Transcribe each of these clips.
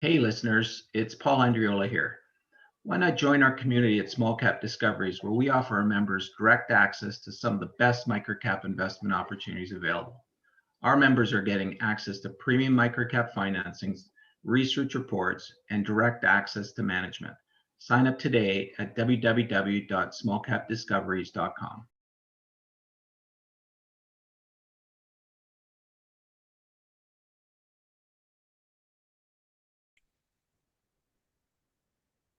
Hey listeners, it's Paul Andriola here. Why not join our community at Small Cap Discoveries, where we offer our members direct access to some of the best microcap investment opportunities available. Our members are getting access to premium microcap financings, research reports, and direct access to management. Sign up today at www.smallcapdiscoveries.com.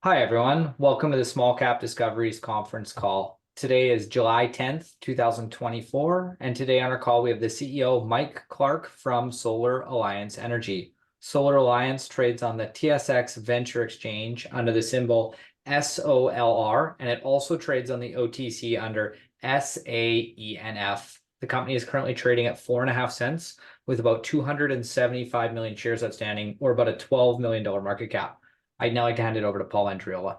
Hi, everyone. Welcome to the Small Cap Discoveries conference call. Today is July 10th, 2024, and today on our call we have the CEO, Myke Clark from Solar Alliance Energy. Solar Alliance trades on the TSX Venture Exchange under the symbol SOLR, and it also trades on the OTC under SAENF. The company is currently trading at 4.5 cents with about 275 million shares outstanding, or about a $12 million market cap. I'd now like to hand it over to Paul Andriola.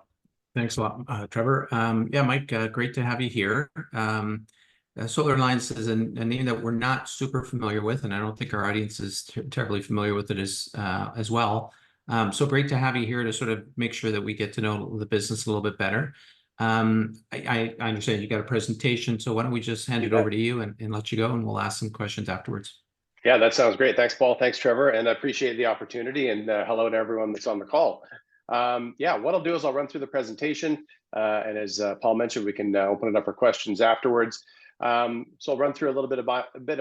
Thanks a lot, Trevor. Yeah, Myke, great to have you here. Solar Alliance is a name that we're not super familiar with, and I don't think our audience is terribly familiar with it as well. So great to have you here to sort of make sure that we get to know the business a little bit better. I understand you got a presentation, so why don't we just hand it over to you and let you go, and we'll ask some questions afterwards. Yeah, that sounds great. Thanks, Paul. Thanks, Trevor. And I appreciate the opportunity, and hello to everyone that's on the call. Yeah, what I'll do is I'll run through the presentation, and as Paul mentioned, we can open it up for questions afterwards. So I'll run through a little bit of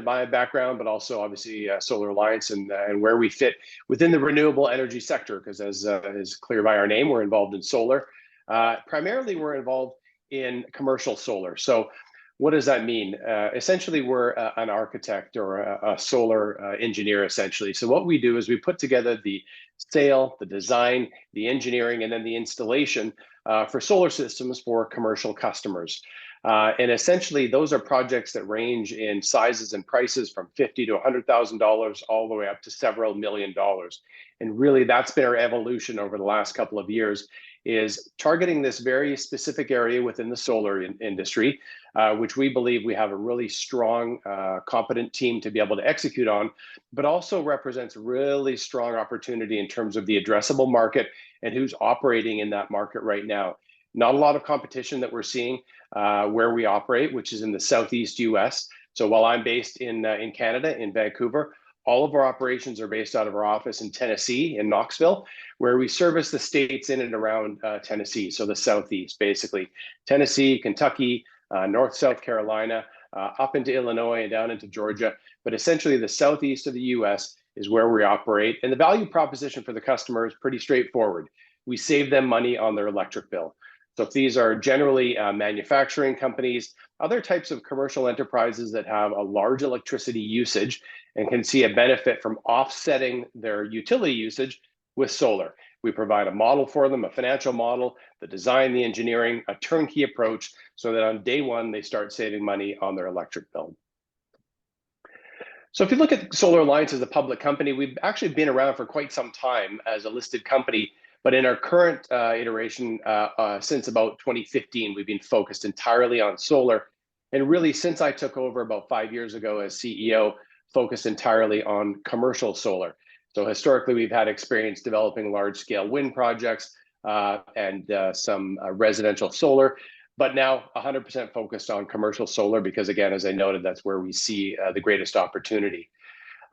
my background, but also obviously Solar Alliance and where we fit within the renewable energy sector, because as is clear by our name, we're involved in solar. Primarily, we're involved in commercial solar. So what does that mean? Essentially, we're an architect or a solar engineer, essentially. So what we do is we put together the sale, the design, the engineering, and then the installation for solar systems for commercial customers. And essentially, those are projects that range in sizes and prices from $50,000 to $100,000 all the way up to several $1 million. And really, that's been our evolution over the last couple of years, is targeting this very specific area within the solar industry, which we believe we have a really strong, competent team to be able to execute on, but also represents really strong opportunity in terms of the addressable market and who's operating in that market right now. Not a lot of competition that we're seeing where we operate, which is in the Southeast US. So while I'm based in Canada, in Vancouver, all of our operations are based out of our office in Tennessee, in Knoxville, where we service the states in and around Tennessee. So the Southeast, basically, Tennessee, Kentucky, North South Carolina, up into Illinois and down into Georgia. But essentially the Southeast of the US is where we operate. And the value proposition for the customer is pretty straightforward. We save them money on their electric bill. So if these are generally manufacturing companies, other types of commercial enterprises that have a large electricity usage and can see a benefit from offsetting their utility usage with solar. We provide a model for them, a financial model, the design, the engineering, a turnkey approach, so that on day one, they start saving money on their electric bill. So if you look at Solar Alliance as a public company, we've actually been around for quite some time as a listed company. But in our current iteration, since about 2015, we've been focused entirely on solar. And really, since I took over about 5 years ago as CEO, focused entirely on commercial solar. So historically, we've had experience developing large-scale wind projects and some residential solar, but now 100% focused on commercial solar because, again, as I noted, that's where we see the greatest opportunity.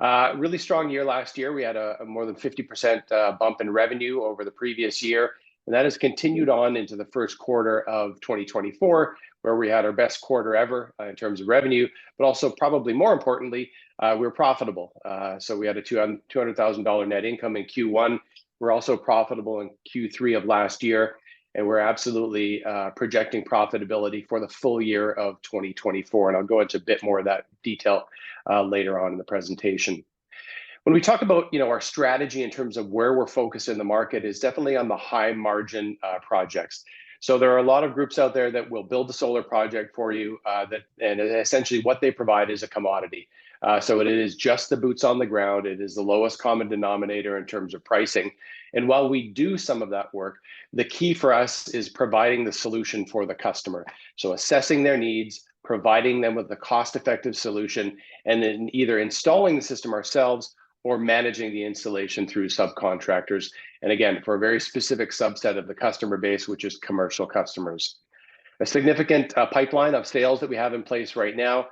Really strong year last year. We had a more than 50% bump in revenue over the previous year, and that has continued on into the first quarter of 2024, where we had our best quarter ever in terms of revenue, but also probably more importantly, we're profitable. So we had a $200,000 net income in Q1. We're also profitable in Q3 of last year, and we're absolutely projecting profitability for the full year of 2024. And I'll go into a bit more of that detail later on in the presentation. When we talk about our strategy in terms of where we're focused in the market is definitely on the high margin projects. So there are a lot of groups out there that will build the solar project for you, and essentially what they provide is a commodity. So it is just the boots on the ground. It is the lowest common denominator in terms of pricing. And while we do some of that work, the key for us is providing the solution for the customer. So assessing their needs, providing them with a cost-effective solution, and then either installing the system ourselves or managing the installation through subcontractors. And again, for a very specific subset of the customer base, which is commercial customers. A significant pipeline of sales that we have in place right now,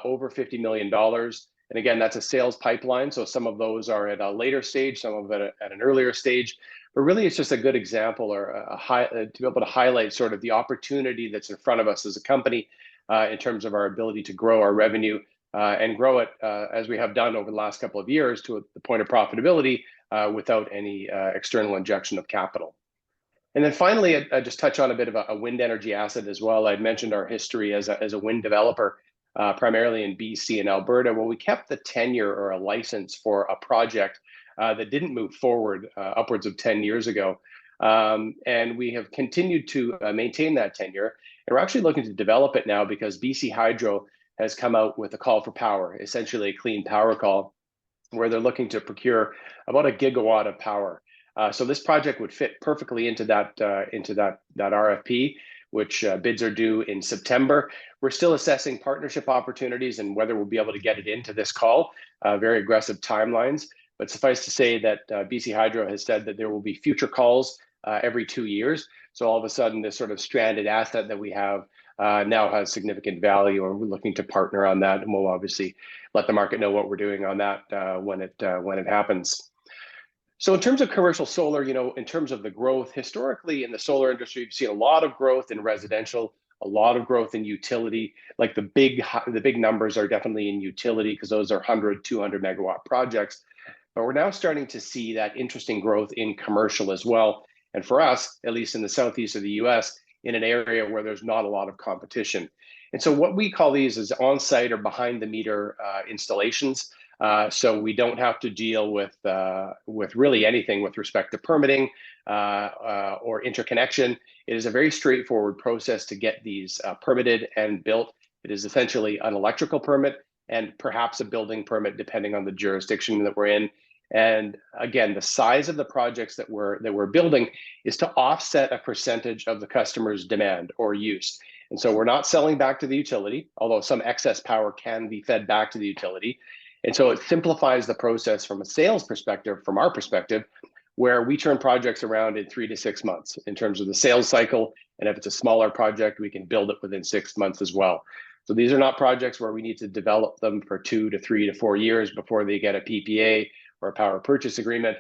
over $50 million. And again, that's a sales pipeline. So some of those are at a later stage, some of it at an earlier stage. But really, it's just a good example or to be able to highlight sort of the opportunity that's in front of us as a company in terms of our ability to grow our revenue and grow it as we have done over the last couple of years to the point of profitability without any external injection of capital. And then finally, I just touch on a bit of a wind energy asset as well. I'd mentioned our history as a wind developer, primarily in BC and Alberta. Well, we kept the tenure or a license for a project that didn't move forward upwards of 10 years ago. And we have continued to maintain that tenure. And we're actually looking to develop it now because BC Hydro has come out with a call for power, essentially a clean power call, where they're looking to procure about 1 gigawatt of power. So this project would fit perfectly into that RFP, which bids are due in September. We're still assessing partnership opportunities and whether we'll be able to get it into this call, very aggressive timelines. But suffice to say that BC Hydro has said that there will be future calls every 2 years. So all of a sudden, this sort of stranded asset that we have now has significant value, and we're looking to partner on that. And we'll obviously let the market know what we're doing on that when it happens. So in terms of commercial solar, in terms of the growth, historically in the solar industry, you've seen a lot of growth in residential, a lot of growth in utility. Like the big numbers are definitely in utility because those are 100, 200 megawatt projects. But we're now starting to see that interesting growth in commercial as well. And for us, at least in the southeast of the US, in an area where there's not a lot of competition. And so what we call these is on-site or behind-the-meter installations. So we don't have to deal with really anything with respect to permitting or interconnection. It is a very straightforward process to get these permitted and built. It is essentially an electrical permit and perhaps a building permit, depending on the jurisdiction that we're in. And again, the size of the projects that we're building is to offset a percentage of the customer's demand or use. And so we're not selling back to the utility, although some excess power can be fed back to the utility. And so it simplifies the process from a sales perspective, from our perspective, where we turn projects around in 3 to 6 months in terms of the sales cycle. And if it's a smaller project, we can build it within 6 months as well. So these are not projects where we need to develop them for 2 to 3 to 4 years before they get a PPA or a power purchase agreement,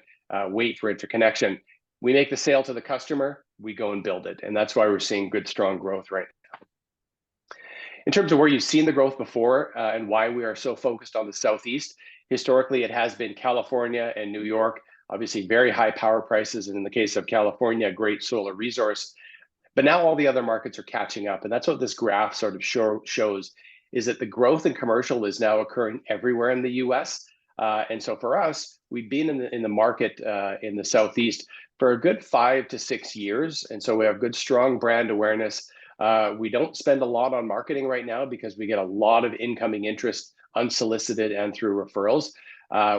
wait for interconnection. We make the sale to the customer, we go and build it. And that's why we're seeing good, strong growth right now. In terms of where you've seen the growth before and why we are so focused on the Southeast, historically it has been California and New York, obviously very high power prices. And in the case of California, great solar resource. But now all the other markets are catching up. And that's what this graph sort of shows, is that the growth in commercial is now occurring everywhere in the US. And so for us, we've been in the market in the Southeast for a good 5 to 6 years. And so we have good, strong brand awareness. We don't spend a lot on marketing right now because we get a lot of incoming interest unsolicited and through referrals,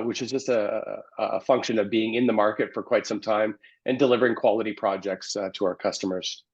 which is just a function of being in the market for quite some time and delivering quality projects to our customers.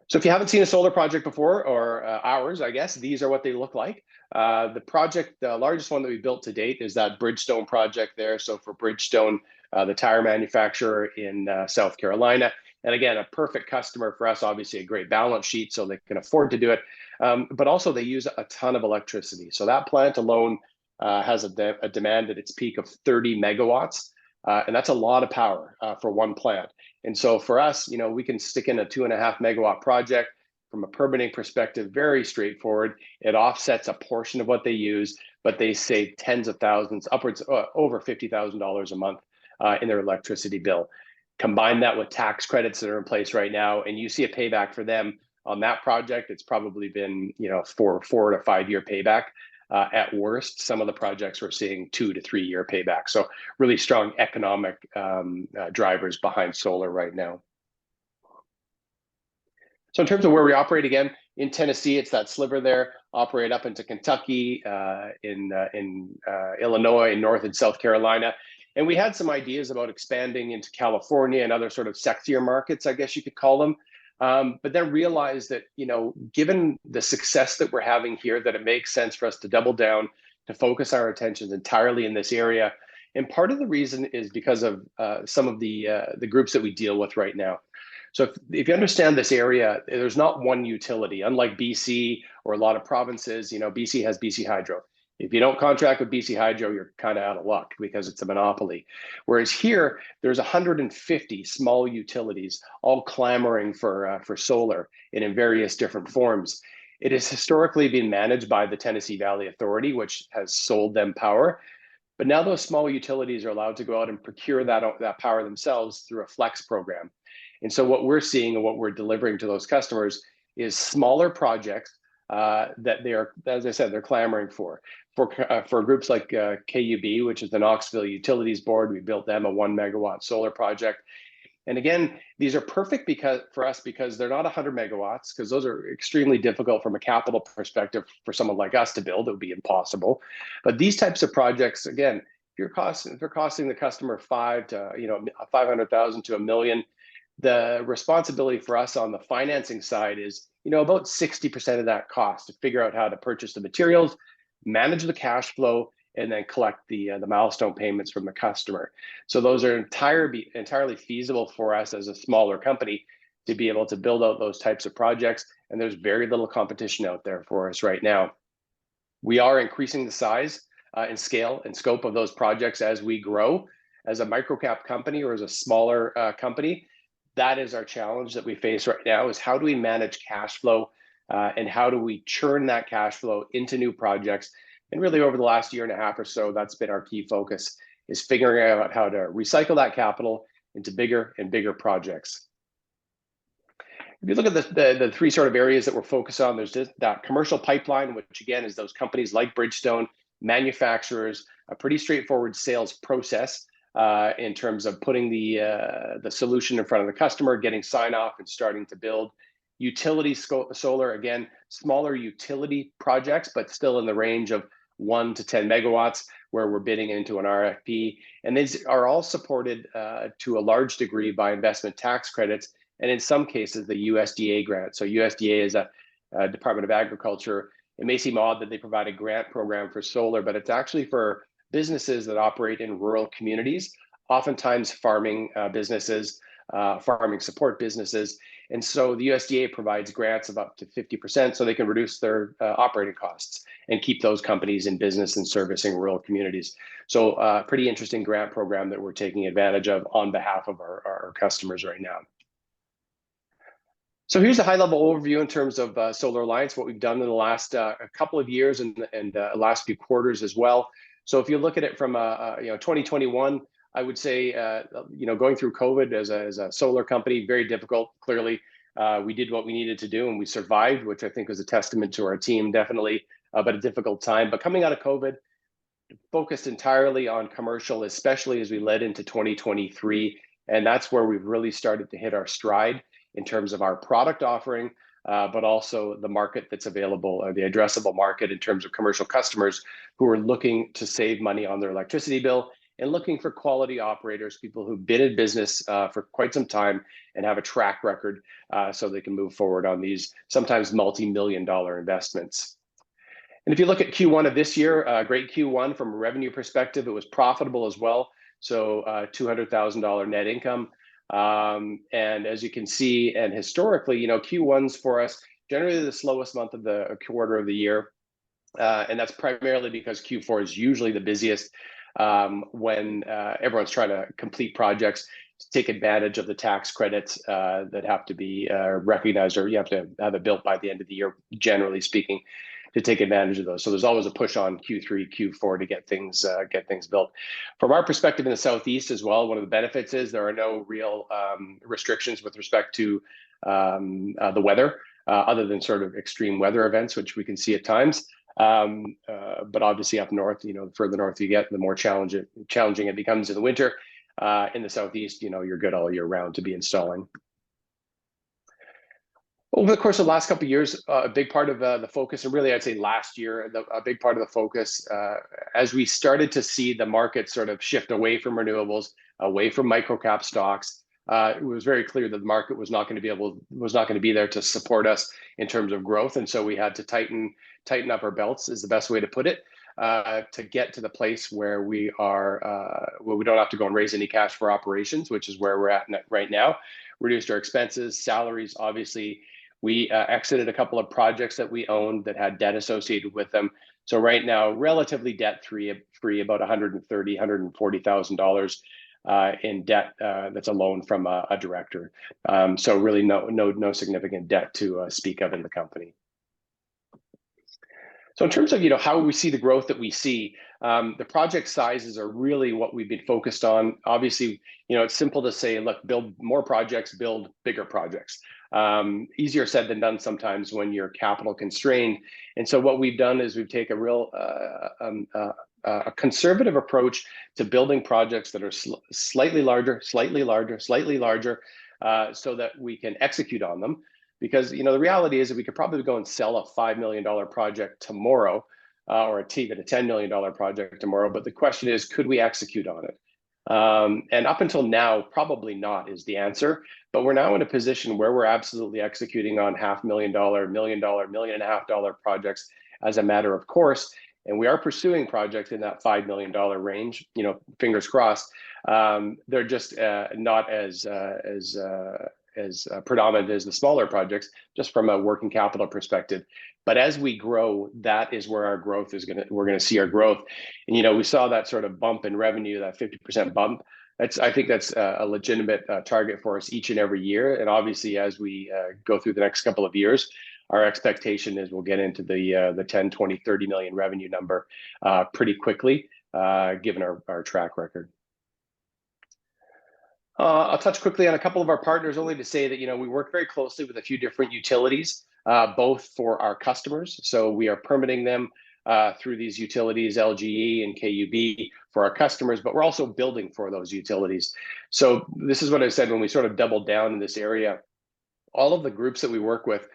So if you haven't seen a solar project before, or ours, I guess, these are what they look like. The largest one that we built to date is that Bridgestone project there. So for Bridgestone, the tire manufacturer in South Carolina. And again, a perfect customer for us, obviously a great balance sheet, so they can afford to do it. But also they use a ton of electricity. So that plant alone has a demand at its peak of 30 megawatts. And that's a lot of power for one plant. And so for us, we can stick in a 2.5 megawatt project. From a permitting perspective, very straightforward. It offsets a portion of what they use, but they save tens of thousands, upwards over $50,000 a month in their electricity bill. Combine that with tax credits that are in place right now, and you see a payback for them on that project. It's probably been 4 to 5 year payback. At worst, some of the projects we're seeing 2 to 3 year payback. So really strong economic drivers behind solar right now. So in terms of where we operate, again, in Tennessee, it's that sliver there, operate up into Kentucky, in Illinois, and North and South Carolina. And we had some ideas about expanding into California and other sort of sexier markets, I guess you could call them. But then realized that, given the success that we're having here, that it makes sense for us to double down, to focus our attentions entirely in this area. And part of the reason is because of some of the groups that we deal with right now. So if you understand this area, there's not one utility. Unlike BC or a lot of provinces, BC has BC Hydro. If you don't contract with BC Hydro, you're kind of out of luck because it's a monopoly. Whereas here, there's 150 small utilities all clamoring for solar and in various different forms. It has historically been managed by the Tennessee Valley Authority, which has sold them power. But now those small utilities are allowed to go out and procure that power themselves through a flex program. And so what we're seeing and what we're delivering to those customers is smaller projects that they are, as I said, they're clamoring for groups like KUB, which is the Knoxville Utilities Board. We built them a 1 megawatt solar project. And again, these are perfect for us because they're not 100 megawatts, because those are extremely difficult from a capital perspective for someone like us to build. It would be impossible. But these types of projects, again, if they're costing the customer $500,000 to $1 million, the responsibility for us on the financing side is, about 60% of that cost to figure out how to purchase the materials, manage the cash flow, and then collect the milestone payments from the customer. So those are entirely feasible for us as a smaller company to be able to build out those types of projects. And there's very little competition out there for us right now. We are increasing the size and scale and scope of those projects as we grow. As a microcap company or as a smaller company, that is our challenge that we face right now, is how do we manage cash flow and how do we churn that cash flow into new projects? And really over the last year and a half or so, that's been our key focus, is figuring out how to recycle that capital into bigger and bigger projects. If you look at the three sort of areas that we're focused on, there's that commercial pipeline, which again is those companies like Bridgestone, manufacturers, a pretty straightforward sales process in terms of putting the solution in front of the customer, getting sign off and starting to build. Utility solar, again, smaller utility projects, but still in the range of 1 to 10 megawatts, where we're bidding into an RFP. And these are all supported to a large degree by investment tax credits, and in some cases, the USDA grant. So USDA is a Department of Agriculture. It may seem odd that they provide a grant program for solar, but it's actually for businesses that operate in rural communities, oftentimes farming businesses, farming support businesses. And so the USDA provides grants of up to 50% so they can reduce their operating costs and keep those companies in business and servicing rural communities. So pretty interesting grant program that we're taking advantage of on behalf of our customers right now. So here's a high-level overview in terms of Solar Alliance, what we've done in the last couple of years and last few quarters as well. So if you look at it from 2021, I would say going through COVID as a solar company, very difficult. Clearly, we did what we needed to do and we survived, which I think was a testament to our team, definitely, but a difficult time. But coming out of COVID, focused entirely on commercial, especially as we led into 2023, and that's where we've really started to hit our stride in terms of our product offering, but also the market that's available, or the addressable market in terms of commercial customers who are looking to save money on their electricity bill and looking for quality operators, people who've been in business for quite some time and have a track record so they can move forward on these sometimes multi-million-dollar investments. And if you look at Q1 of this year, great Q1 from a revenue perspective, it was profitable as well. So $200,000 net income. And as you can see, and historically, Q1's for us generally the slowest month of the quarter of the year. And that's primarily because Q4 is usually the busiest when everyone's trying to complete projects to take advantage of the tax credits that have to be recognized, or you have to have it built by the end of the year, generally speaking, to take advantage of those. So there's always a push on Q3, Q4 to get things built. From our perspective in the Southeast as well, one of the benefits is there are no real restrictions with respect to the weather, other than sort of extreme weather events, which we can see at times. But obviously up north, the further north you get, the more challenging it becomes in the winter. In the Southeast, you're good all year round to be installing. Over the course of the last couple of years, a big part of the focus, and really I'd say last year, a big part of the focus, as we started to see the market sort of shift away from renewables, away from microcap stocks, it was very clear that the market was not going to be there to support us in terms of growth, and so we had to tighten up our belts, is the best way to put it. to get to the place where we are, where we don't have to go and raise any cash for operations, which is where we're at right now. Reduced our expenses, salaries. Obviously, we exited a couple of projects that we owned that had debt associated with them. So right now, relatively debt-free, about $130,000, $140,000 in debt. That's a loan from a director. So really, no significant debt to speak of in the company. So in terms of how we see the growth that we see, the project sizes are really what we've been focused on. Obviously, it's simple to say, look, build more projects, build bigger projects. Easier said than done sometimes when you're capital constrained. And so what we've done is we've taken a real a conservative approach to building projects that are slightly larger, so that we can execute on them. Because the reality is that we could probably go and sell a $5 million project tomorrow, or even a $10 million project tomorrow. But the question is, could we execute on it? And up until now, probably not is the answer. But we're now in a position where we're absolutely executing on $500,000, $1 million, $1.5 million projects as a matter of course. And we are pursuing projects in that $5 million range. Fingers crossed. They're just not as predominant as the smaller projects, just from a working capital perspective. But as we grow, that is where our growth is we're gonna see our growth. And we saw that sort of bump in revenue, that 50% bump. I think that's a legitimate target for us each and every year. And obviously, as we go through the next couple of years, our expectation is we'll get into the 10, 20, 30 million revenue number pretty quickly, given our track record. I'll touch quickly on a couple of our partners, only to say that we work very closely with a few different utilities, both for our customers. So we are permitting them through these utilities, LGE and KUB, for our customers, but we're also building for those utilities. So this is what I said when we sort of doubled down in this area. All of the groups that we work with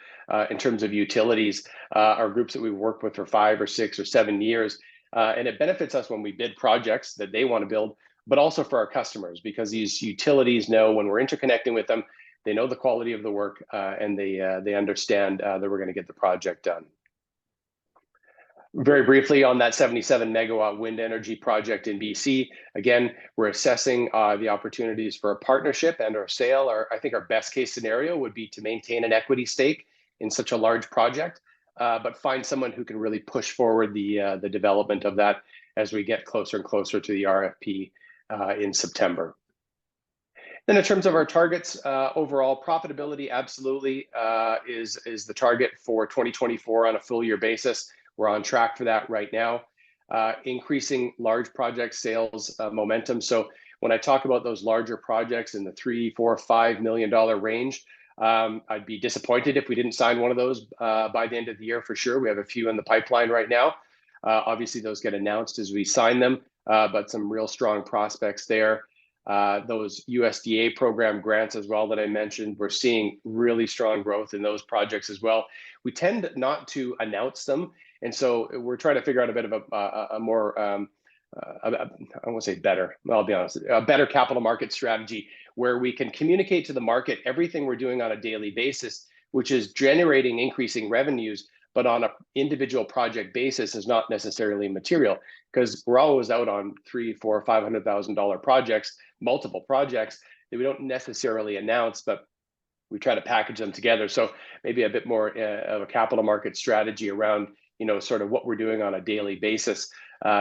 in terms of utilities are groups that we've worked with for 5 or 6 or 7 years. And it benefits us when we bid projects that they want to build, but also for our customers, because these utilities know when we're interconnecting with them, they know the quality of the work, and they understand that we're going to get the project done. Very briefly on that 77 megawatt wind energy project in BC, again, we're assessing the opportunities for a partnership and or sale. I think our best case scenario would be to maintain an equity stake in such a large project, but find someone who can really push forward the development of that as we get closer and closer to the RFP in September. Then in terms of our targets, overall profitability absolutely is the target for 2024 on a full year basis. We're on track for that right now. Increasing large project sales momentum. So when I talk about those larger projects in the $3, $4, $5 million range, I'd be disappointed if we didn't sign one of those by the end of the year for sure. We have a few in the pipeline right now. Obviously, those get announced as we sign them, but some real strong prospects there. Those USDA program grants as well that I mentioned, we're seeing really strong growth in those projects as well. We tend not to announce them. And so we're trying to figure out a bit of a more, I won't say better, I'll be honest, a better capital market strategy where we can communicate to the market everything we're doing on a daily basis, which is generating increasing revenues, but on an individual project basis is not necessarily material, because we're always out on $300,000, $400,000, $500,000 projects, multiple projects that we don't necessarily announce, but we try to package them together. So maybe a bit more of a capital market strategy around sort of what we're doing on a daily basis,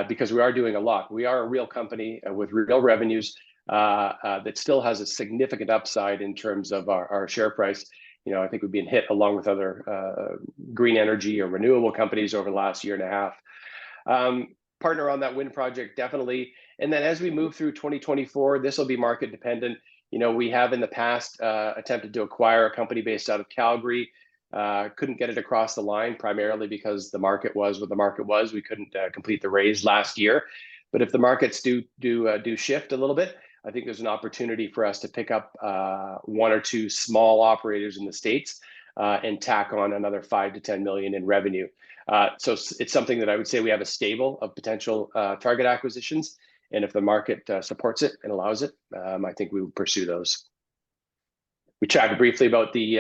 because we are doing a lot. We are a real company with real revenues that still has a significant upside in terms of our share price. I think we've been hit along with other green energy or renewable companies over the last year and a half. Partner on that wind project, definitely. And then as we move through 2024, this will be market dependent. We have in the past attempted to acquire a company based out of Calgary. Couldn't get it across the line, primarily because the market was what the market was. We couldn't complete the raise last year. But if the markets do shift a little bit, I think there's an opportunity for us to pick up 1 or 2 small operators in the States and tack on another 5 to 10 million in revenue. So it's something that I would say we have a stable of potential target acquisitions. And if the market supports it and allows it, I think we would pursue those. We chatted briefly about the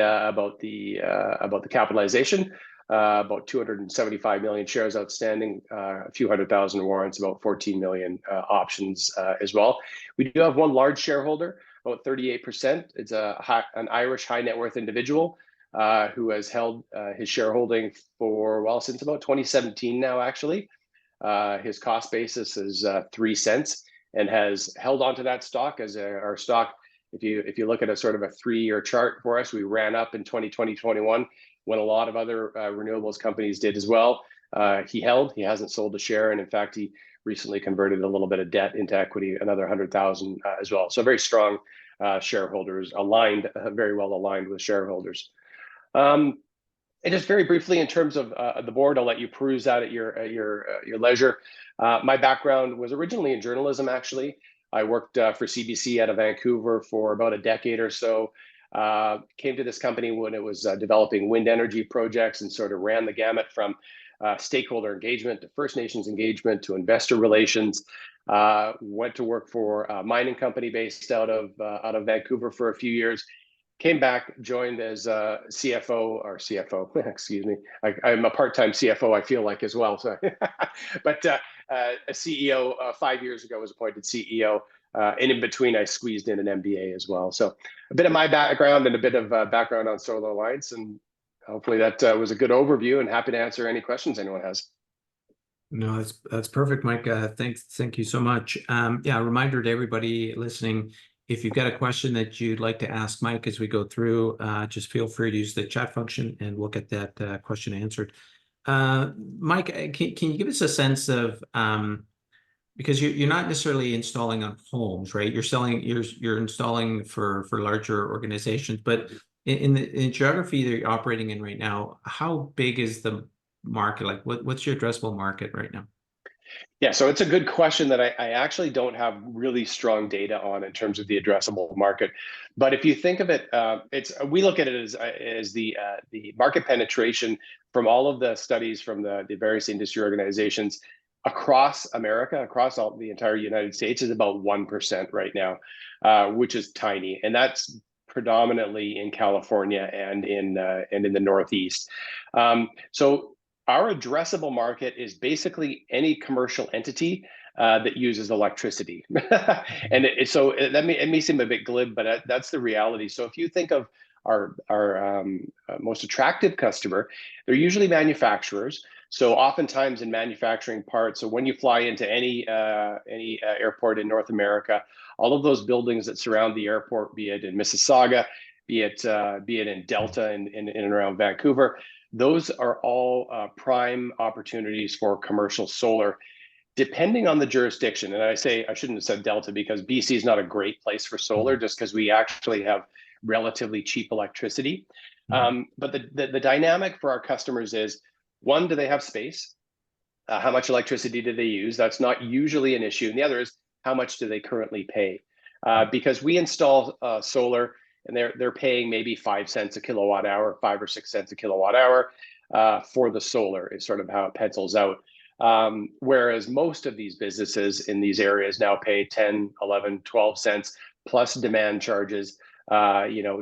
capitalization. about 275 million shares outstanding, a few 100,000 warrants, about 14 million options as well. We do have one large shareholder, about 38%. It's an Irish high net worth individual who has held his shareholding for, well, since about 2017 now, actually. His cost basis is 3 cents and has held onto that stock as our stock. If you look at a sort of a 3-year chart for us, we ran up in 2020, 21 when a lot of other renewables companies did as well. He hasn't sold a share, and in fact, he recently converted a little bit of debt into equity, another 100,000 as well. So very strong shareholders, aligned, very well aligned with shareholders. And just very briefly, in terms of the board, I'll let you peruse that at your leisure. My background was originally in journalism, actually. I worked for CBC out of Vancouver for about a decade or so. Came to this company when it was developing wind energy projects and sort of ran the gamut from stakeholder engagement to First Nations engagement to investor relations. Went to work for a mining company based out of Vancouver for a few years. Came back, joined as CFO, excuse me. I'm a part-time CFO, I feel like, as well. So, but a CEO 5 years ago, was appointed CEO. And in between, I squeezed in an MBA as well. So a bit of my background and a bit of background on Solar Alliance. And hopefully that was a good overview, and happy to answer any questions anyone has. No, that's perfect, Mike. Thank you so much. Yeah, a reminder to everybody listening, if you've got a question that you'd like to ask Mike as we go through, just feel free to use the chat function and we'll get that question answered. Mike, can you give us a sense of, because you're not necessarily installing on homes, right? You're installing for larger organizations, but in the geography that you're operating in right now, how big is the market? Like what's your addressable market right now? Yeah, so it's a good question that I actually don't have really strong data on in terms of the addressable market. But if you think of it, we look at it as the market penetration from all of the studies from the various industry organizations across America, across the entire United States, is about 1% right now, which is tiny, and that's predominantly in California and in the Northeast. So our addressable market is basically any commercial entity that uses electricity. And it may seem a bit glib, but that's the reality. So if you think of our most attractive customer, they're usually manufacturers. So oftentimes in manufacturing parts, so when you fly into any airport in North America, all of those buildings that surround the airport, be it in Mississauga, be it in Delta and in and around Vancouver, those are all prime opportunities for commercial solar, depending on the jurisdiction. And I shouldn't have said Delta, because BC is not a great place for solar, just because we actually have relatively cheap electricity. But the dynamic for our customers is, one, do they have space? How much electricity do they use? That's not usually an issue. And the other is, how much do they currently pay? Because we install solar, and they're paying maybe 5 cents a kilowatt hour, 5 or 6 cents a kilowatt hour for the solar is sort of how it pencils out. Whereas most of these businesses in these areas now pay 10, 11, 12 cents plus demand charges,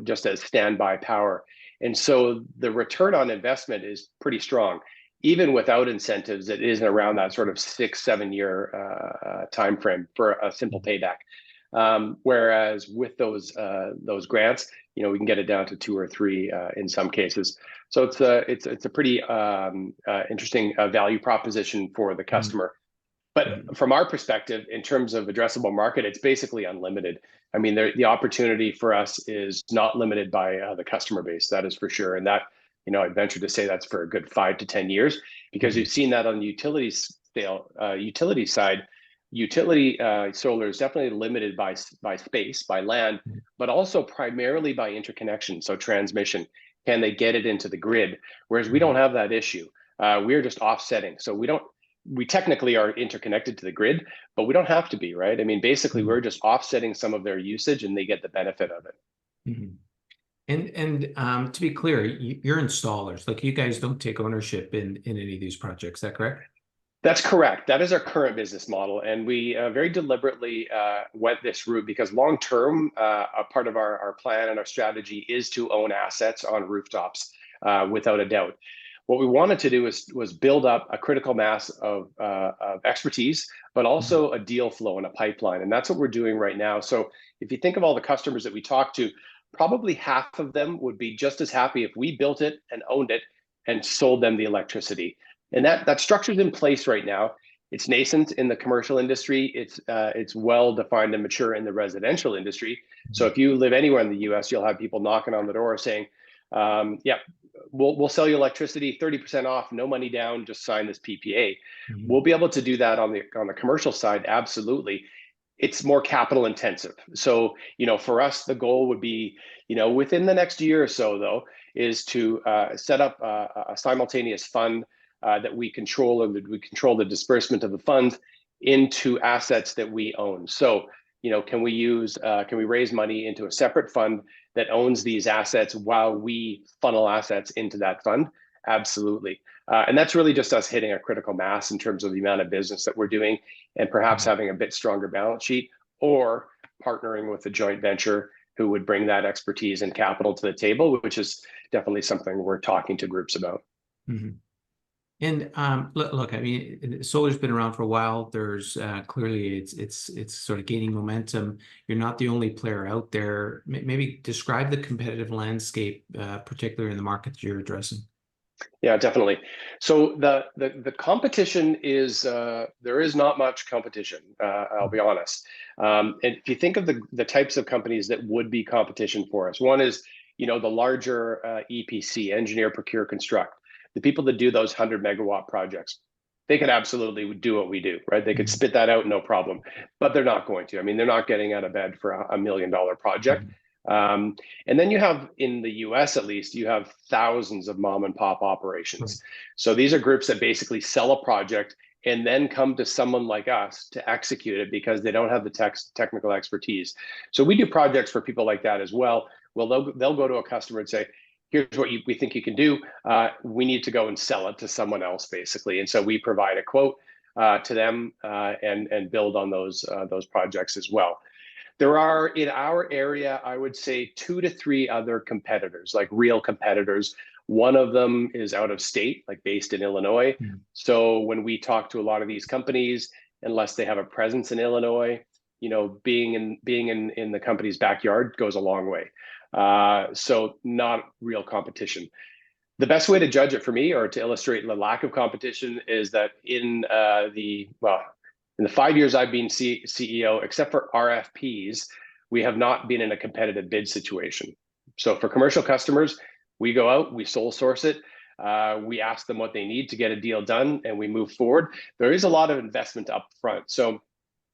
just as standby power. And so the return on investment is pretty strong. Even without incentives, it is around that sort of 6-7 year time frame for a simple payback. Whereas with those grants, we can get it down to 2 or 3 in some cases. So it's a pretty interesting value proposition for the customer. But from our perspective, in terms of addressable market, it's basically unlimited. I mean, the opportunity for us is not limited by the customer base, that is for sure. And that, I'd venture to say that's for a good 5 to 10 years, because you've seen that on the utility side. Utility solar is definitely limited by space, by land, but also primarily by interconnection, so transmission. Can they get it into the grid? Whereas we don't have that issue. We're just offsetting. So we technically are interconnected to the grid, but we don't have to be, right? I mean, basically, we're just offsetting some of their usage, and they get the benefit of it. And to be clear, you're installers. Like, you guys don't take ownership in any of these projects. Is that correct? That's correct. That is our current business model. And we very deliberately went this route because long-term, a part of our plan and our strategy is to own assets on rooftops, without a doubt. What we wanted to do was build up a critical mass of expertise, but also a deal flow and a pipeline. And that's what we're doing right now. So if you think of all the customers that we talk to, probably half of them would be just as happy if we built it and owned it and sold them the electricity. And that structure's in place right now. It's nascent in the commercial industry. It's well defined and mature in the residential industry. So if you live anywhere in the US, you'll have people knocking on the door saying, yeah, we'll sell you electricity 30% off, no money down, just sign this PPA. We'll be able to do that on the commercial side, absolutely. It's more capital intensive. So, for us, the goal would be, within the next year or so, though, is to set up a simultaneous fund that we control, and we control the disbursement of the funds into assets that we own. So, can we raise money into a separate fund that owns these assets while we funnel assets into that fund? Absolutely. And that's really just us hitting a critical mass in terms of the amount of business that we're doing, and perhaps having a bit stronger balance sheet, or partnering with a joint venture who would bring that expertise and capital to the table, which is definitely something we're talking to groups about. And look, I mean, solar's been around for a while. There's clearly it's sort of gaining momentum. You're not the only player out there. Maybe describe the competitive landscape, particularly in the market that you're addressing. Yeah, definitely. So the competition is there is not much competition. I'll be honest. And if you think of the types of companies that would be competition for us, one is the larger EPC, engineer, procure, construct. The people that do those 100-megawatt projects, they could absolutely do what we do, right? They could spit that out, no problem, but they're not going to. I mean, they're not getting out of bed for a $1 million project. And then you have, in the US at least, you have thousands of mom and pop operations. So these are groups that basically sell a project and then come to someone like us to execute it because they don't have the technical expertise. So we do projects for people like that as well. Well, they'll go to a customer and say, here's what we think you can do. We need to go and sell it to someone else, basically. And so we provide a quote to them and build on those projects as well. There are, in our area, I would say 2 to 3 other competitors, like real competitors. One of them is out of state, like based in Illinois. So when we talk to a lot of these companies, unless they have a presence in Illinois, being in the company's backyard goes a long way. So not real competition. The best way to judge it for me, or to illustrate the lack of competition, is that in the 5 years I've been CEO, except for RFPs, we have not been in a competitive bid situation. So for commercial customers, we go out, we sole source it, we ask them what they need to get a deal done, and we move forward. There is a lot of investment up front. So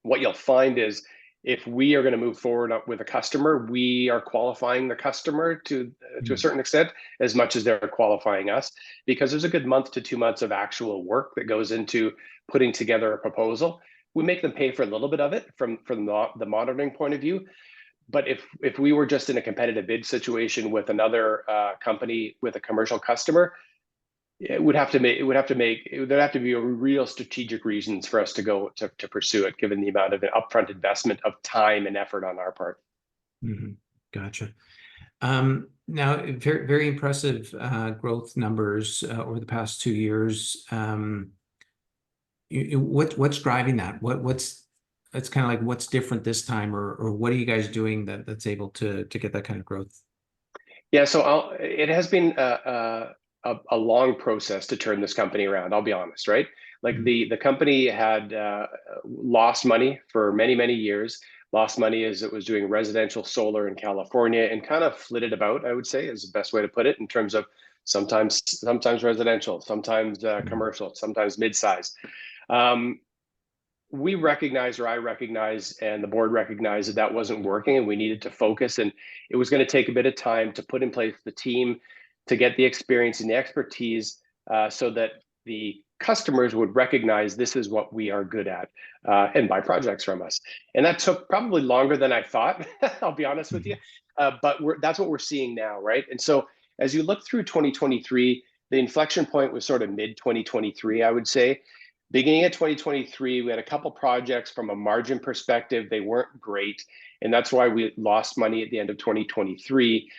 what you'll find is, if we are going to move forward with a customer, we are qualifying the customer to a certain extent, as much as they're qualifying us, because there's a good month to 2 months of actual work that goes into putting together a proposal. We make them pay for a little bit of it from the monitoring point of view. But if we were just in a competitive bid situation with another company with a commercial customer, there'd have to be a real strategic reasons for us to go to pursue it, given the amount of an upfront investment of time and effort on our part. Gotcha. Now, very, very impressive growth numbers over the past 2 years. What's driving that? It's kind of like, what's different this time, or what are you guys doing that's able to get that kind of growth? Yeah, so it has been a long process to turn this company around. I'll be honest, right? Like the company had lost money for many, many years. Lost money as it was doing residential solar in California, and kind of flitted about, I would say, is the best way to put it, in terms of sometimes residential, sometimes commercial, sometimes mid-size. We recognize, or I recognize, and the board recognized that wasn't working, and we needed to focus, and it was going to take a bit of time to put in place the team, to get the experience and the expertise, so that the customers would recognize this is what we are good at, and buy projects from us. And that took probably longer than I thought, I'll be honest with you, but that's what we're seeing now, right? And so as you look through 2023, the inflection point was sort of mid-2023, I would say. Beginning of 2023, we had a couple projects from a margin perspective. They weren't great, and that's why we lost money at the end of 2023.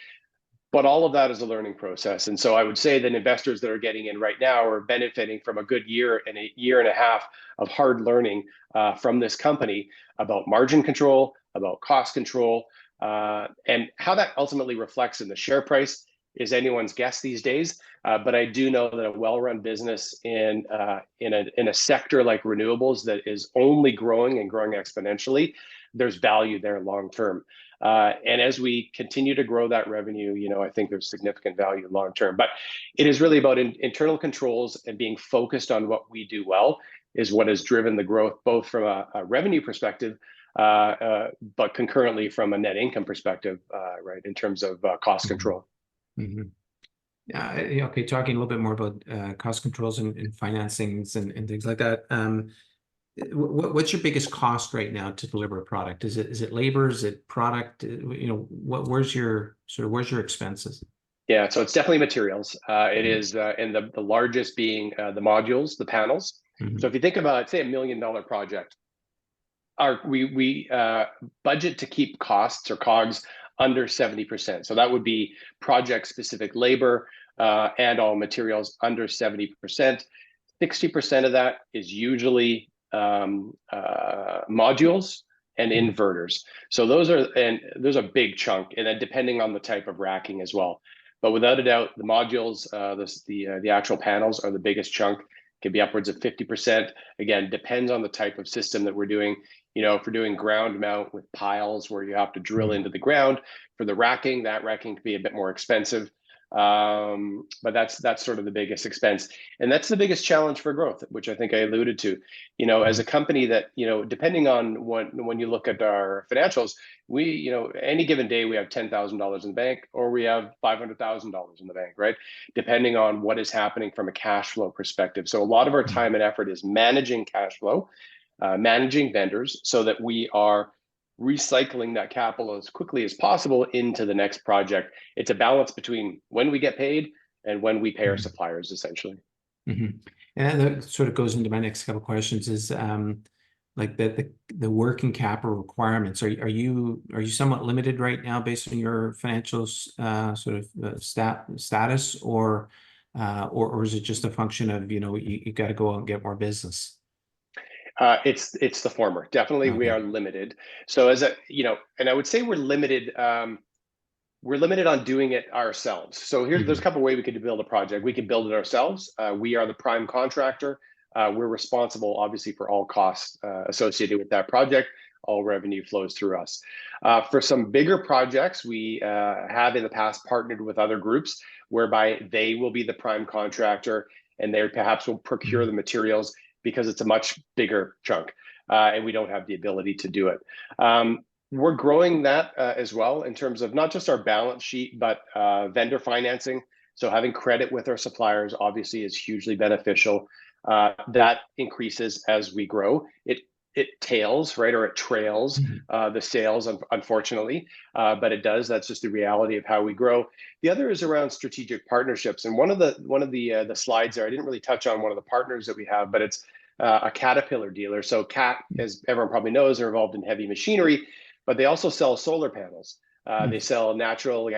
But all of that is a learning process. And so I would say that investors that are getting in right now are benefiting from a good year and a year and a half of hard learning from this company about margin control, about cost control, and how that ultimately reflects in the share price is anyone's guess these days. But I do know that a well-run business in a sector like renewables that is only growing and growing exponentially, there's value there long term. And as we continue to grow that revenue, I think there's significant value long term. But it is really about internal controls and being focused on what we do well is what has driven the growth, both from a revenue perspective, but concurrently from a net income perspective, right, in terms of cost control. Mm-hmm. Okay, talking a little bit more about cost controls and financings and things like that. What's your biggest cost right now to deliver a product? Is it labor? Is it product? Where's your expenses? Yeah, so it's definitely materials. It is, and the largest being the modules, the panels. Mm-hmm. So if you think about, say, $1 million project, we budget to keep costs or COGS under 70%. So that would be project-specific labor and all materials under 70%. 60% of that is usually modules and inverters. So there's a big chunk, and then depending on the type of racking as well. But without a doubt, the modules, the actual panels are the biggest chunk. Can be upwards of 50%. Again, depends on the type of system that we're doing. If we're doing ground mount with piles where you have to drill into the ground for the racking, that racking can be a bit more expensive. But that's sort of the biggest expense, and that's the biggest challenge for growth, which I think I alluded to. As a company that depending on when you look at our financials, we any given day we have $10,000 in the bank or we have $500,000 in the bank, right? Depending on what is happening from a cash flow perspective. So a lot of our time and effort is managing cash flow, managing vendors, so that we are recycling that capital as quickly as possible into the next project. It's a balance between when we get paid and when we pay our suppliers, essentially. Mm-hmm. And that sort of goes into my next couple of questions is like the working capital requirements. Are you somewhat limited right now based on your financial sort of status, or is it just a function of you got to go out and get more business? It's the former. Definitely, okay. We are limited. So and I would say we're limited. We're limited on doing it ourselves. So there's a couple of ways we could build a project. We could build it ourselves. We are the prime contractor. We're responsible, obviously, for all costs associated with that project. All revenue flows through us. For some bigger projects, we have in the past partnered with other groups whereby they will be the prime contractor and they perhaps will procure the materials, because it's a much bigger chunk and we don't have the ability to do it. We're growing that as well in terms of not just our balance sheet, but vendor financing. So having credit with our suppliers obviously is hugely beneficial. That increases as we grow. It tails, right, or it trails the sales, unfortunately, but it does. That's just the reality of how we grow. The other is around strategic partnerships, and one of the slides there, I didn't really touch on one of the partners that we have, but it's a Caterpillar dealer. So Cat, as everyone probably knows, are involved in heavy machinery, but they also sell solar panels. They sell natural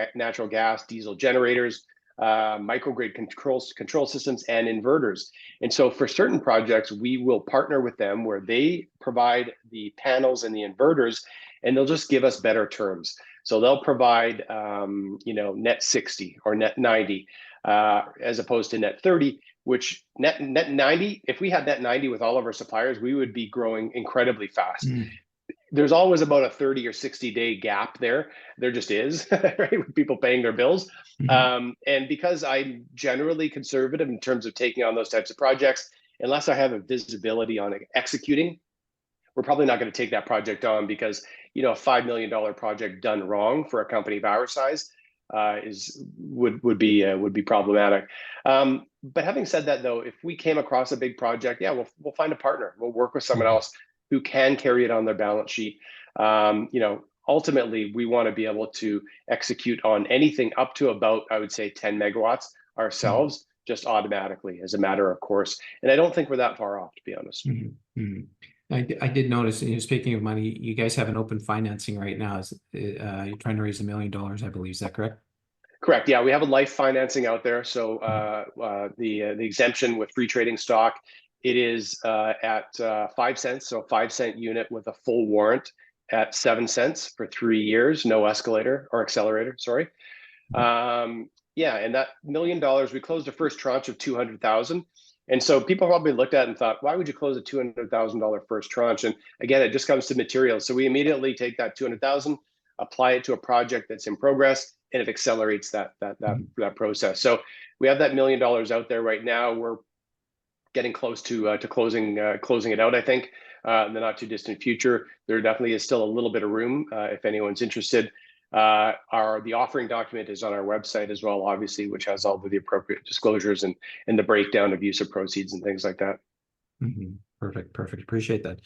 gas, diesel generators, microgrid control systems, and inverters. And so for certain projects, we will partner with them where they provide the panels and the inverters, and they'll just give us better terms. So they'll provide, net 60 or net 90, as opposed to net 30, which net 90, if we had net 90 with all of our suppliers, we would be growing incredibly fast. There's always about a 30 or 60 day gap there. There just is, right, with people paying their bills. And because I'm generally conservative in terms of taking on those types of projects, unless I have a visibility on executing, we're probably not going to take that project on, because a $5 million project done wrong for a company of our size would be problematic. But having said that, though, if we came across a big project, yeah, we'll find a partner. We'll work with someone else who can carry it on their balance sheet. Ultimately, we want to be able to execute on anything up to about, I would say, 10 megawatts ourselves, just automatically as a matter of course. And I don't think we're that far off, to be honest. I did notice, speaking of money, you guys have an open financing right now. You're trying to raise $1 million, I believe. Is that correct? Correct. Yeah, we have a life financing out there. So the exemption with free trading stock, it is at 5 cents. So 5-cent unit with a full warrant at 7 cents for 3 years, no escalator or accelerator. Sorry. Yeah, and that $1 million, we closed the first tranche of 200,000. And so people probably looked at it and thought, why would you close a $200,000 first tranche? And again, it just comes to materials. So we immediately take that 200,000, apply it to a project that's in progress, and it accelerates that process. So we have that $1 million out there right now. We're getting close to closing it out, I think, in the not too distant future. There definitely is still a little bit of room if anyone's interested. The offering document is on our website as well, obviously, which has all of the appropriate disclosures and the breakdown of use of proceeds and things like that. Perfect. Appreciate that.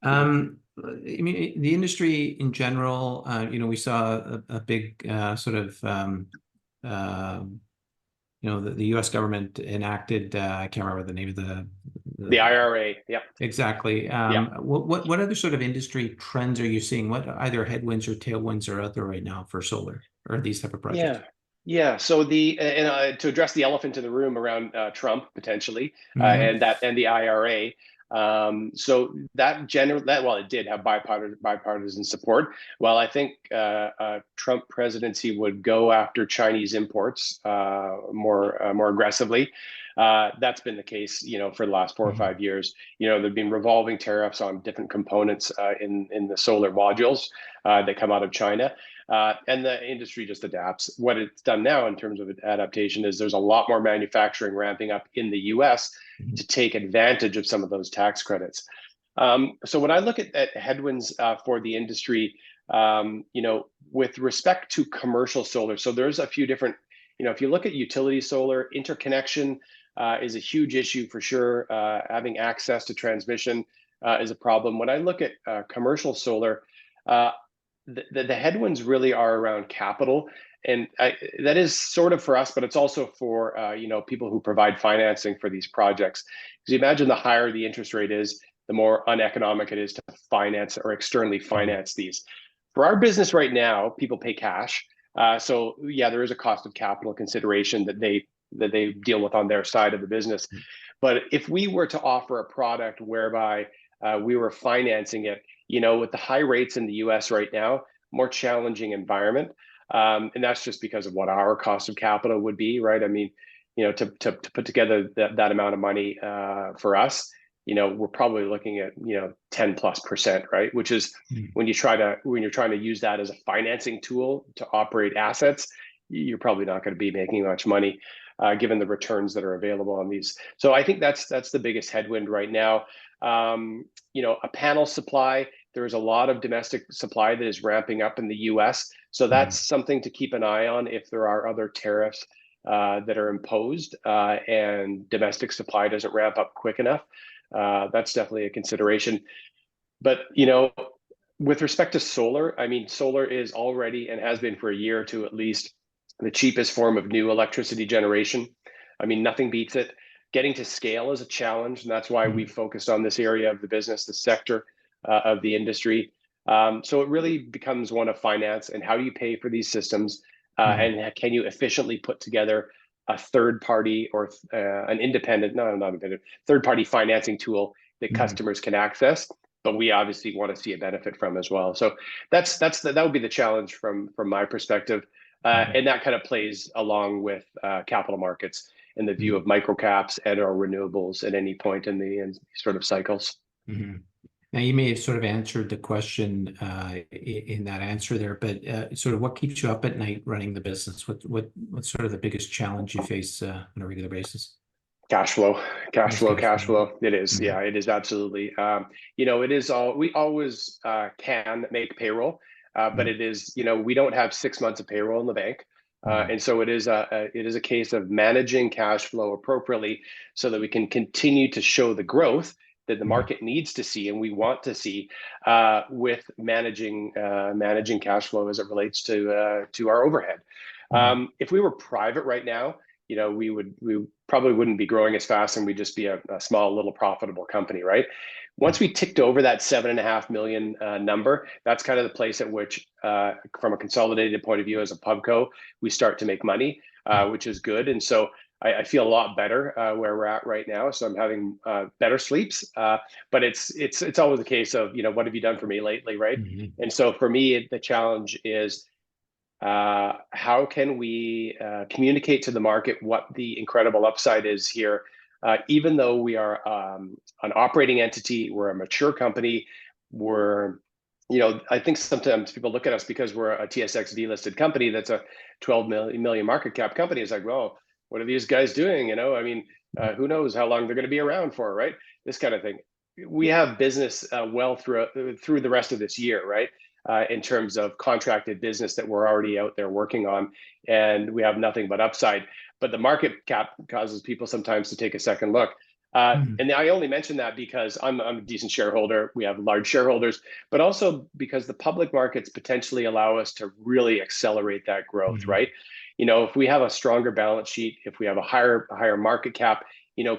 I mean, the industry in general, we saw a big sort of, the U.S. government enacted, I can't remember the name of the IRA. Yeah, exactly. What other sort of industry trends are you seeing? What either headwinds or tailwinds are out there right now for solar or these type of projects? Yeah. So to address the elephant in the room around Trump potentially and the IRA. So it did have bipartisan support. Well, I think Trump presidency would go after Chinese imports more aggressively. That's been the case, for the last 4 or 5 years. There've been revolving tariffs on different components in the solar modules that come out of China. And the industry just adapts. What it's done now in terms of adaptation is there's a lot more manufacturing ramping up in the US to take advantage of some of those tax credits. So when I look at headwinds for the industry, with respect to commercial solar, so there's a few different, if you look at utility solar, interconnection is a huge issue for sure. Having access to transmission is a problem. When I look at commercial solar, the headwinds really are around capital, and that is sort of for us, but it's also for people who provide financing for these projects. Because you imagine the higher the interest rate is, the more uneconomic it is to finance or externally finance these. For our business right now, people pay cash, so yeah, there is a cost of capital consideration that they deal with on their side of the business. But if we were to offer a product whereby we were financing it, with the high rates in the US right now, more challenging environment. And that's just because of what our cost of capital would be, right? I mean, to put together that amount of money for us, we're probably looking at, 10+%, right? Which is when you're trying to use that as a financing tool to operate assets, you're probably not going to be making much money given the returns that are available on these. So I think that's the biggest headwind right now. A panel supply, there's a lot of domestic supply that is ramping up in the US. So that's something to keep an eye on if there are other tariffs that are imposed and domestic supply doesn't ramp up quick enough. That's definitely a consideration. But, with respect to solar, I mean, solar is already and has been for a year or two at least the cheapest form of new electricity generation. I mean, nothing beats it. Getting to scale is a challenge, and that's why we focused on this area of the business, the sector of the industry. So it really becomes one of finance and how do you pay for these systems, and can you efficiently put together a third party or an independent, not independent, third party financing tool that customers can access, but we obviously want to see a benefit from as well. So that would be the challenge from my perspective, and that kind of plays along with capital markets and the view of microcaps and or renewables at any point in the sort of cycles. Now, you may have sort of answered the question in that answer there, but sort of what keeps you up at night running the business? What's sort of the biggest challenge you face on a regular basis? Cash flow. It is. Yeah, it is absolutely. It is we always can make payroll, but it is, we don't have 6 months of payroll in the bank. And so it is a case of managing cash flow appropriately so that we can continue to show the growth that the market needs to see and we want to see, with managing cash flow as it relates to our overhead. If we were private right now, we probably wouldn't be growing as fast and we'd just be a small little profitable company, right? Once we ticked over that 7.5 million number, that's kind of the place at which, from a consolidated point of view as a pubco, we start to make money, which is good. And so I feel a lot better where we're at right now. So I'm having better sleeps, but it's always a case of, what have you done for me lately, right? Mm-hmm. And so for me, the challenge is how can we communicate to the market what the incredible upside is here, even though we are an operating entity, we're a mature company, we're, I think sometimes people look at us because we're a TSX.V listed company that's a 12 million market cap company. It's like, well, what are these guys doing? Who knows how long they're going to be around for, right? This kind of thing. We have business well through the rest of this year, right? In terms of contracted business that we're already out there working on, and we have nothing but upside. But the market cap causes people sometimes to take a second look. And I only mention that because I'm a decent shareholder. We have large shareholders, but also because the public markets potentially allow us to really accelerate that growth, right? If we have a stronger balance sheet, if we have a higher market cap,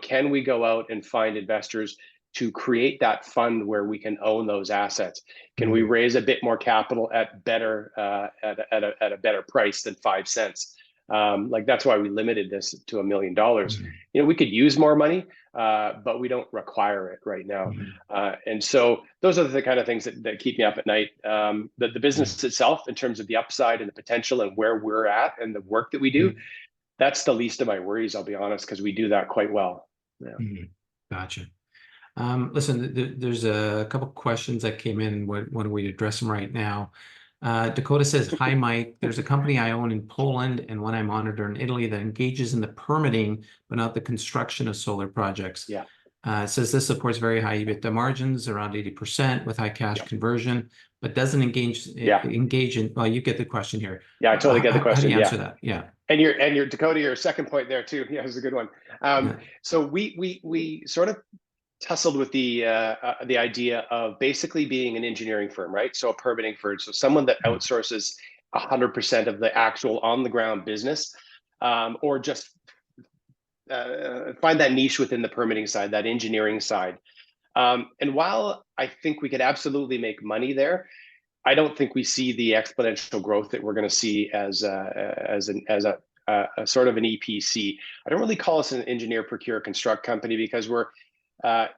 can we go out and find investors to create that fund where we can own those assets? Can we raise a bit more capital at a better price than 5 cents? Like that's why we limited this to $1 million. We could use more money, but we don't require it right now. And so those are the kind of things that keep me up at night. The business itself, in terms of the upside and the potential and where we're at and the work that we do, that's the least of my worries, I'll be honest, because we do that quite well. Gotcha. Listen, there's a couple questions that came in. When we address them right now. Dakota says, "Hi, Mike. There's a company I own in Poland and one I monitor in Italy that engages in the permitting, but not the construction of solar projects. Yeah. It says this supports very high EBITDA margins, around 80% with high cash conversion, but doesn't engage in, well, you get the question here. Yeah, I totally get the question. How do you answer that? Yeah. And your Dakota, your second point there too. Yeah, it's a good one. So we sort of tussled with the idea of basically being an engineering firm, right? So a permitting firm, so someone that outsources 100% of the actual on the ground business, or just find that niche within the permitting side, that engineering side. And while I think we could absolutely make money there, I don't think we see the exponential growth that we're going to see as a sort of an EPC. I don't really call us an engineer, procure, construct company because we're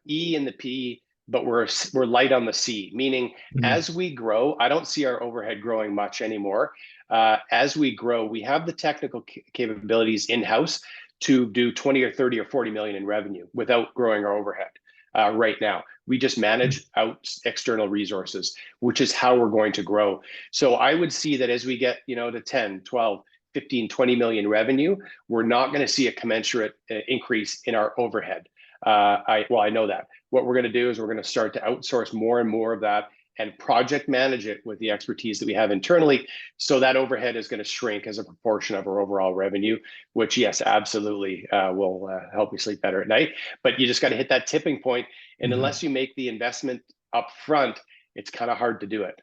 E and the P, but we're light on the C, meaning as we grow, I don't see our overhead growing much anymore. As we grow, we have the technical capabilities in-house to do 20 or 30 or 40 million in revenue without growing our overhead. Right now, we just manage out external resources, which is how we're going to grow. So I would see that as we get, to 10, 12, 15, 20 million revenue, we're not going to see a commensurate increase in our overhead. I know that. What we're going to do is we're going to start to outsource more and more of that and project manage it with the expertise that we have internally. So that overhead is going to shrink as a proportion of our overall revenue, which, yes, absolutely will help me sleep better at night. But you just got to hit that tipping point. And unless you make the investment up front, it's kind of hard to do it.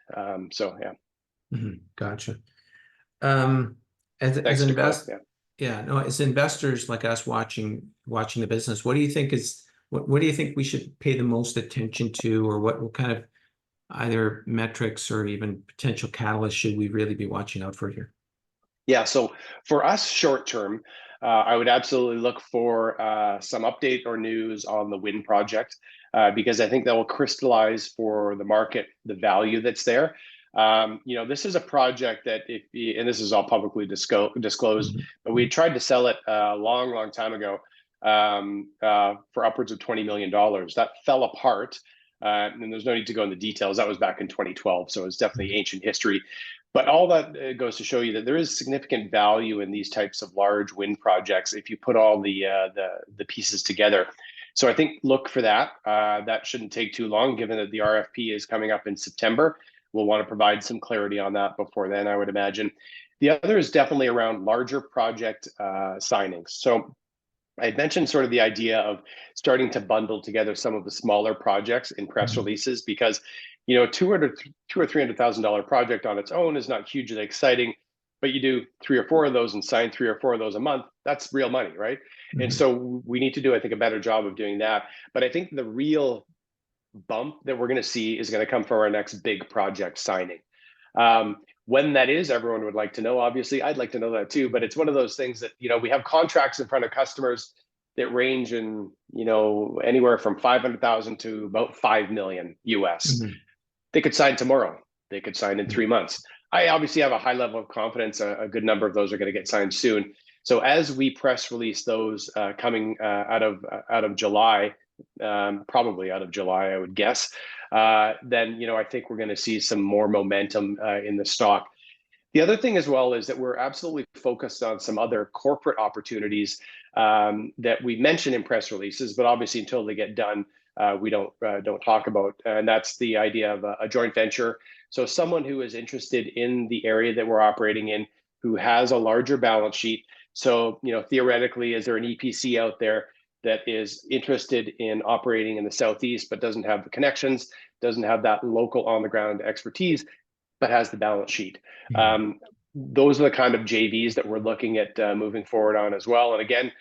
So, yeah. Gotcha. As investors like us watching the business, what do you think what do you think we should pay the most attention to, or what kind of either metrics or even potential catalysts should we really be watching out for here? Yeah, so for us short term, I would absolutely look for some update or news on the wind project, because I think that will crystallize for the market the value that's there. This is a project that and this is all publicly disclosed, but we tried to sell it a long time ago for upwards of $20 million. That fell apart. And there's no need to go into details. That was back in 2012, so it's definitely ancient history. But all that goes to show you that there is significant value in these types of large wind projects if you put all the pieces together. So I think look for that. That shouldn't take too long, given that the RFP is coming up in September. We'll want to provide some clarity on that before then, I would imagine. The other is definitely around larger project signings. So I had mentioned sort of the idea of starting to bundle together some of the smaller projects in press releases, because $200,000 or $300,000 project on its own is not hugely exciting, but you do 3 or 4 of those and sign 3 or 4 of those a month, that's real money, right? And so we need to do, I think, a better job of doing that. But I think the real bump that we're going to see is going to come from our next big project signing. When that is, everyone would like to know. Obviously, I'd like to know that too, but it's one of those things that, we have contracts in front of customers that range in, anywhere from 500,000 to about 5 million US. Mhm. They could sign tomorrow. They could sign in 3 months. I obviously have a high level of confidence. A good number of those are going to get signed soon. So as we press release those coming out of July, probably out of July, I would guess, then I think we're going to see some more momentum in the stock. The other thing as well is that we're absolutely focused on some other corporate opportunities that we mention in press releases, but obviously until they get done, we don't talk about. And that's the idea of a joint venture. So someone who is interested in the area that we're operating in, who has a larger balance sheet. So theoretically, is there an EPC out there that is interested in operating in the Southeast, but doesn't have the connections, doesn't have that local on the ground expertise, but has the balance sheet? Those are the kind of JVs that we're looking at moving forward on as well. And again,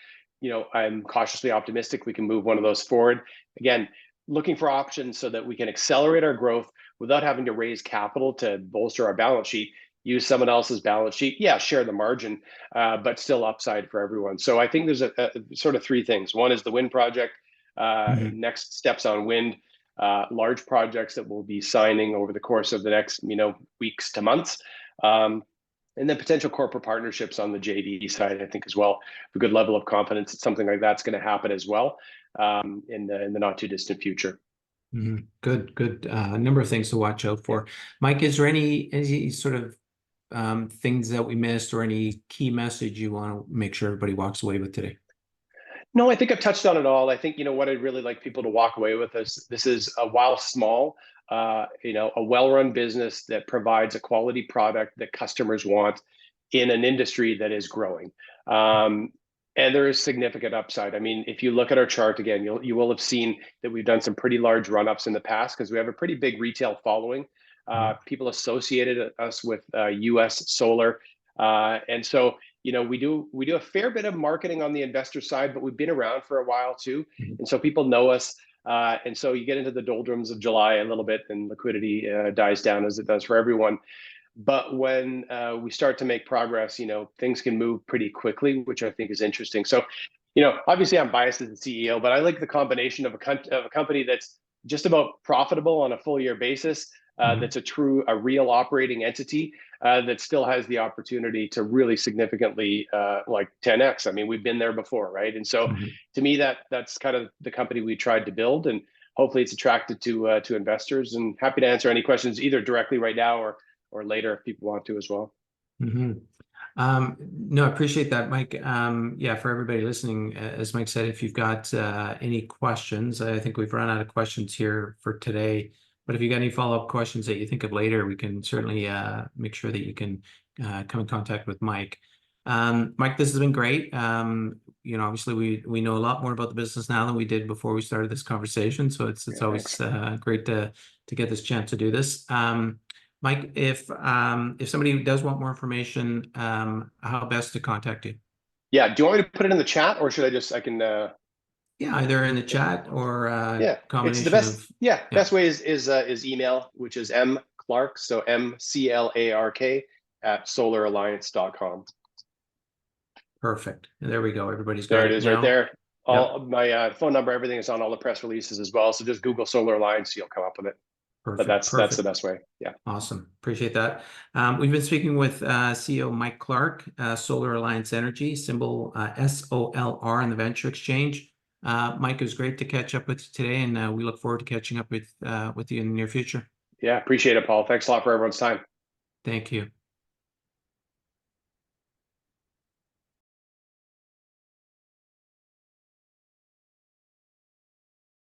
I'm cautiously optimistic we can move one of those forward. Again, looking for options so that we can accelerate our growth without having to raise capital to bolster our balance sheet, use someone else's balance sheet. Yeah, share the margin, but still upside for everyone. So I think there's a sort of three things. One is the wind project, next steps on wind, large projects that we'll be signing over the course of the next, weeks to months. And then potential corporate partnerships on the JV side, I think as well, a good level of confidence that something like that's going to happen as well in the not too distant future. Good. A number of things to watch out for. Myke, is there any sort of things that we missed or any key message you want to make sure everybody walks away with today? No, I think I've touched on it all. I think, what I'd really like people to walk away with this is, while small, a well-run business that provides a quality product that customers want in an industry that is growing. And there is significant upside. I mean, if you look at our chart again, you will have seen that we've done some pretty large run-ups in the past because we have a pretty big retail following. People associated us with US solar. And so, we do a fair bit of marketing on the investor side, but we've been around for a while too. And so people know us. And so you get into the doldrums of July a little bit and liquidity dies down as it does for everyone. But when we start to make progress, things can move pretty quickly, which I think is interesting. So, obviously I'm biased as the CEO, but I like the combination of a company that's just about profitable on a full year basis, that's a real operating entity that still has the opportunity to really significantly like 10x. I mean, we've been there before, right? And so to me, that's kind of the company we tried to build, and hopefully it's attracted to investors. And happy to answer any questions either directly right now or later if people want to as well. No, I appreciate that, Myke. Yeah, for everybody listening, as Myke said, if you've got any questions, I think we've run out of questions here for today. But if you got any follow-up questions that you think of later, we can certainly make sure that you can come in contact with Myke. Myke, this has been great. Obviously we know a lot more about the business now than we did before we started this conversation. So it's always great to get this chance to do this. Myke, if somebody does want more information, how best to contact you? Yeah, do you want me to put it in the chat, or should I can? Yeah, either in the chat or combination. It's the best. Best way is email, which is mclark, so MCLARK @solaralliance.com. Perfect. And there we go. Everybody's got there. It is now. Right there. All my phone number, everything is on all the press releases as well. So just Google Solar Alliance, you'll come up with it. Perfect. But that's the best way. Yeah. Awesome. Appreciate that. We've been speaking with CEO Myke Clark, Solar Alliance Energy, symbol SOLR in the Venture Exchange. Myke, it was great to catch up with you today, and we look forward to catching up with you in the near future. Yeah, appreciate it, Paul. Thanks a lot for everyone's time. Thank you.